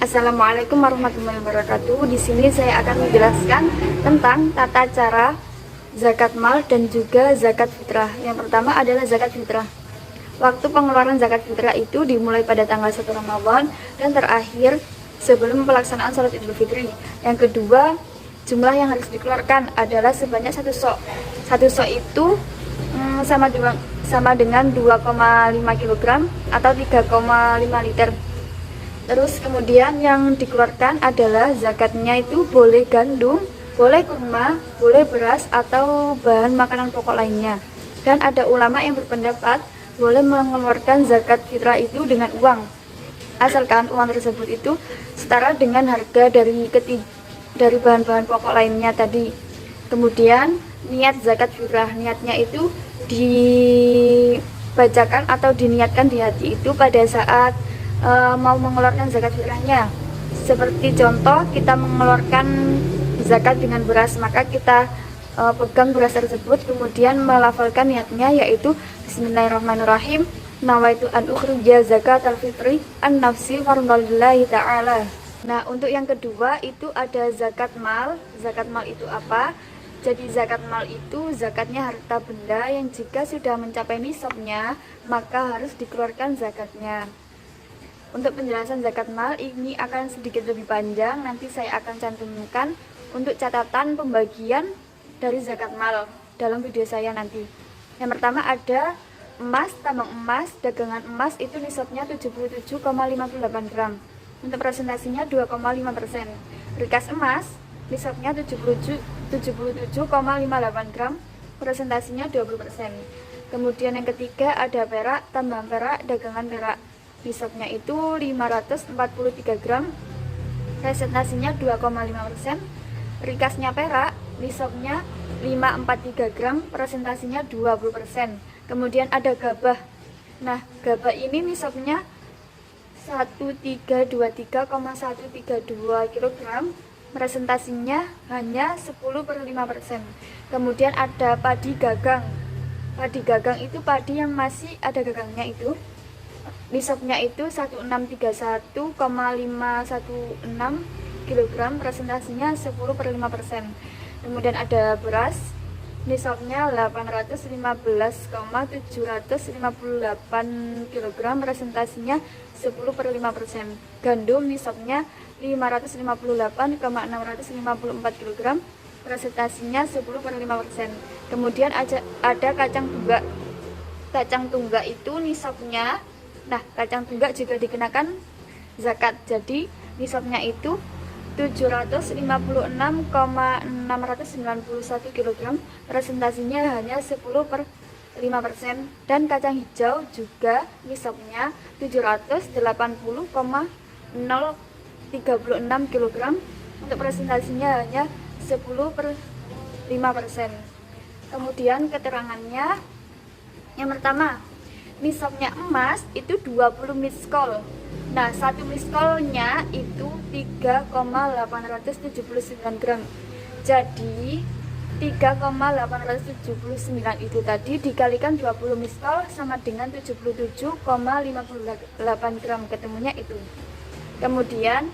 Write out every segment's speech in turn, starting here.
Assalamualaikum warahmatullahi wabarakatuh. Di sini saya akan menjelaskan tentang tata cara zakat mal dan juga zakat fitrah. Yang pertama adalah zakat fitrah. Waktu pengeluaran zakat fitrah itu dimulai pada tanggal 1 Ramadan dan terakhir sebelum pelaksanaan salat Idul Fitri. Yang kedua, jumlah yang harus dikeluarkan adalah sebanyak satu sok. Satu sok itu sama dengan 2,5 kg atau 3,5 liter. Terus kemudian yang dikeluarkan adalah zakatnya itu boleh gandum, boleh kurma, boleh beras atau bahan makanan pokok lainnya. Dan ada ulama yang berpendapat boleh mengeluarkan zakat fitrah itu dengan uang, asalkan uang tersebut itu setara dengan harga dari bahan-bahan pokok lainnya tadi. Kemudian niat zakat fitrah, niatnya itu dibacakan atau diniatkan di hati itu pada saat mau mengeluarkan zakat fitrahnya. Seperti contoh, kita mengeluarkan zakat dengan beras, maka kita pegang beras tersebut, kemudian melafalkan niatnya, yaitu Bismillahirrahmanirrahim, nawaitu an ukhrija zakat al-fitri an nafsi fardalillahi ta'ala. Nah, untuk yang kedua itu ada zakat mal. Zakat mal itu apa? Jadi zakat mal itu zakatnya harta benda yang jika sudah mencapai nisabnya, maka harus dikeluarkan zakatnya. Untuk penjelasan zakat mal ini akan sedikit lebih panjang, nanti saya akan cantumkan untuk catatan pembagian dari zakat mal dalam video saya nanti. Yang pertama ada emas, tambang emas, dagangan emas itu nisabnya 77,58 gram. Untuk presentasinya 2,5%. Rikas emas nisabnya 77,58 gram, presentasinya 20%. Kemudian yang ketiga ada perak, tambang perak, dagangan perak. Nisabnya itu 543 gram, presentasinya 2,5%. Rikasnya perak, nisabnya 543 gram, presentasinya 20%. Kemudian ada gabah. Nah, gabah ini nisabnya 1323,132 kg, presentasinya hanya 10/5%. Kemudian ada padi gagang. Padi gagang itu padi yang masih ada gagangnya itu. Nisabnya itu 1631,516 kg, presentasinya 10/5%. Kemudian ada beras, nisabnya 815,758 kg, presentasinya 10/5%. Gandum nisabnya 558,654 kg, presentasinya 10/5%. Kemudian ada kacang tunggak. Kacang tunggak itu nisabnya, kacang tunggak juga dikenakan zakat. Jadi nisabnya itu 756,691 kg, presentasinya hanya 10/5%. Dan kacang hijau juga nisabnya 780,036 kg, untuk presentasinya hanya 10/5%. Kemudian keterangannya, yang pertama, nisabnya emas itu 20 miskol. Nah, satu miskolnya itu 3,879 gram. Jadi 3,879 itu tadi dikalikan 20 miskol sama dengan 77,58 gram, ketemunya itu. Kemudian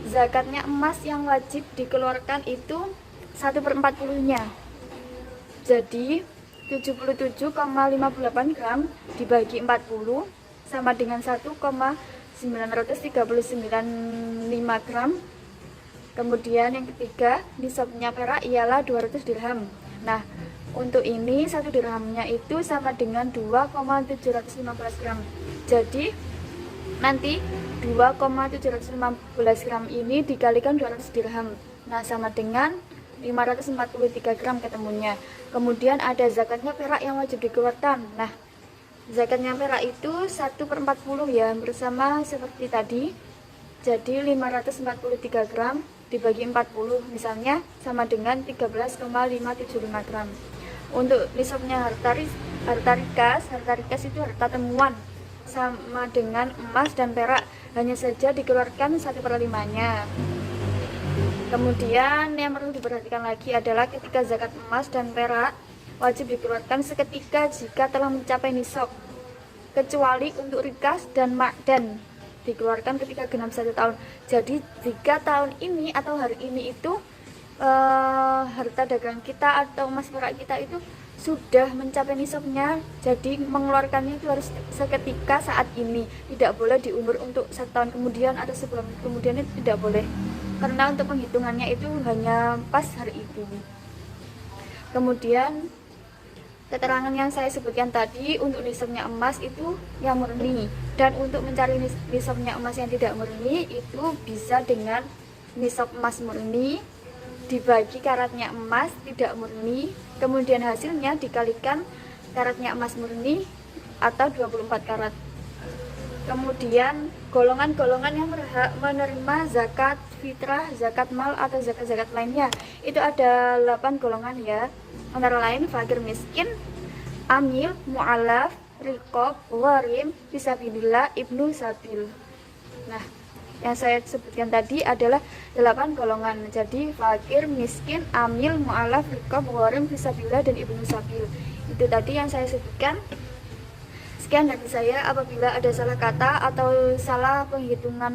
zakatnya emas yang wajib dikeluarkan itu 1/40-nya. Jadi 77,58 gram dibagi 40 sama dengan 1,939,5 gram. Kemudian yang ketiga, nisabnya perak ialah 200 dirham. Nah, untuk ini 1 dirhamnya itu sama dengan 2,715 gram. Jadi nanti 2,715 gram ini dikalikan 200 dirham. Nah, sama dengan 543 gram ketemunya. Kemudian ada zakatnya perak yang wajib dikeluarkan. Nah, zakatnya perak itu 1/40 ya, bersama seperti tadi. Jadi 543 gram dibagi 40 misalnya sama dengan 13,575 gram. Untuk nisabnya harta rikas itu harta temuan, sama dengan emas dan perak, hanya saja dikeluarkan 1/5-nya. Kemudian yang perlu diperhatikan lagi adalah ketika zakat emas dan perak wajib dikeluarkan seketika jika telah mencapai nisab, kecuali untuk rikas dan makdan. dikeluarkan ketika genap 1 tahun. Jadi jika tahun ini atau hari ini itu harta dagangan kita atau emas perak kita itu sudah mencapai nisabnya, jadi mengeluarkannya itu harus seketika saat ini, tidak boleh diumur untuk 1 tahun kemudian atau sebulan kemudian, itu tidak boleh, karena untuk penghitungannya itu hanya pas hari itu. Kemudian keterangan yang saya sebutkan tadi untuk nisabnya emas itu yang murni, dan untuk mencari nisabnya emas yang tidak murni itu bisa dengan nisab emas murni dibagi karatnya emas tidak murni, kemudian hasilnya dikalikan karatnya emas murni atau 24 karat. Kemudian golongan-golongan yang berhak menerima zakat fitrah, zakat mal atau zakat-zakat lainnya itu ada 8 golongan ya, antara lain fakir miskin, amil, mu'alaf, riqab, gharim, fisabilillah, ibnu sabil. Nah, yang saya sebutkan tadi adalah 8 golongan. Jadi fakir, miskin, amil, mu'alaf, riqab, gharim, fisabilillah, dan ibnu sabil. Itu tadi yang saya sebutkan. Sekian dari saya. Apabila ada salah kata atau salah penghitungan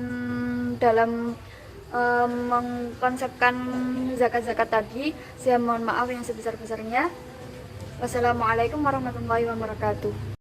dalam mengkonsepkan zakat-zakat tadi, saya mohon maaf yang sebesar-besarnya. Wassalamualaikum warahmatullahi wabarakatuh.